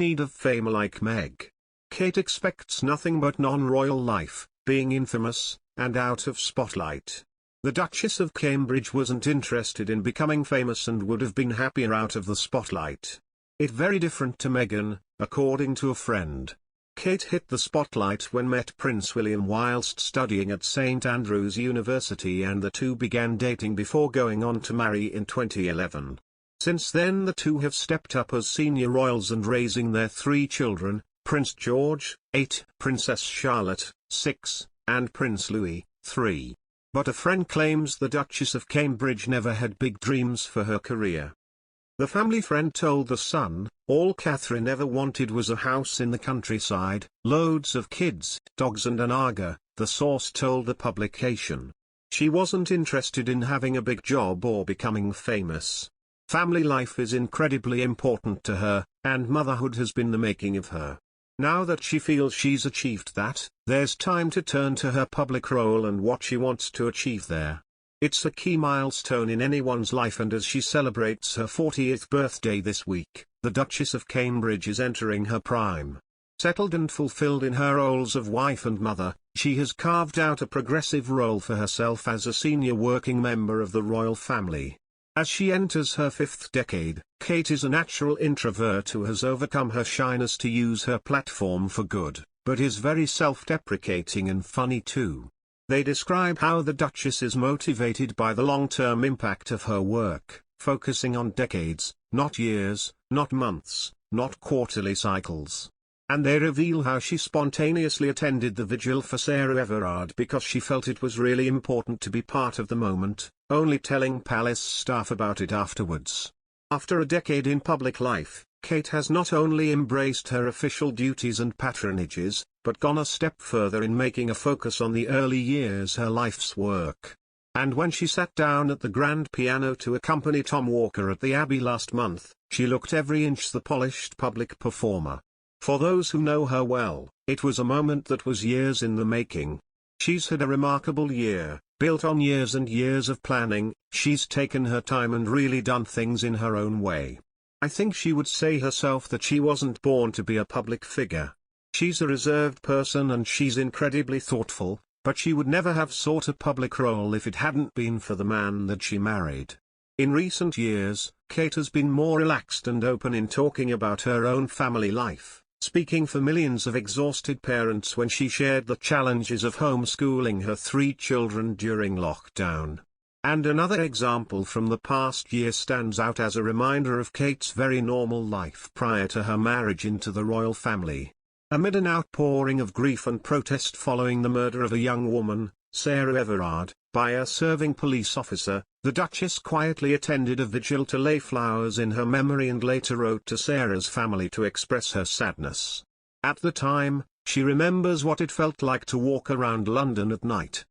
need of fame like Meg. Kate expects nothing but non-royal life, being infamous, and out of spotlight. The Duchess of Cambridge wasn't interested in becoming famous and would have been happier out of the spotlight. It's very different to Meghan, according to a friend. Kate hit the spotlight when met Prince William whilst studying at St Andrews University, and the two began dating before going on to marry in 2011. Since then the two have stepped up as senior royals and raising their 3 children, Prince George, 8, Princess Charlotte, 6, and Prince Louis, 3. But a friend claims the Duchess of Cambridge never had big dreams for her career. The family friend told The Sun, "All Catherine ever wanted was a house in the countryside, loads of kids, dogs and an Aga," the source told the publication. She wasn't interested in having a big job or becoming famous. Family life is incredibly important to her, and motherhood has been the making of her. Now that she feels she's achieved that, there's time to turn to her public role and what she wants to achieve there. It's a key milestone in anyone's life, and as she celebrates her 40th birthday this week, the Duchess of Cambridge is entering her prime. Settled and fulfilled in her roles of wife and mother, she has carved out a progressive role for herself as a senior working member of the royal family. As she enters her 5th decade, Kate is a natural introvert who has overcome her shyness to use her platform for good, but is very self-deprecating and funny too. They describe how the Duchess is motivated by the long-term impact of her work, focusing on decades, not years, not months, not quarterly cycles. And they reveal how she spontaneously attended the vigil for Sarah Everard because she felt it was really important to be part of the moment, only telling palace staff about it afterwards. After a decade in public life, Kate has not only embraced her official duties and patronages, but gone a step further in making a focus on the early years her life's work. And when she sat down at the grand piano to accompany Tom Walker at the Abbey last month, she looked every inch the polished public performer. For those who know her well, it was a moment that was years in the making. She's had a remarkable year, built on years and years of planning. She's taken her time and really done things in her own way. I think she would say herself that she wasn't born to be a public figure. She's a reserved person and she's incredibly thoughtful, but she would never have sought a public role if it hadn't been for the man that she married. In recent years, Kate has been more relaxed and open in talking about her own family life, speaking for millions of exhausted parents when she shared the challenges of homeschooling her 3 children during lockdown. And another example from the past year stands out as a reminder of Kate's very normal life prior to her marriage into the royal family. Amid an outpouring of grief and protest following the murder of a young woman, Sarah Everard, by a serving police officer, the Duchess quietly attended a vigil to lay flowers in her memory and later wrote to Sarah's family to express her sadness. At the time, she remembers what it felt like to walk around London at night,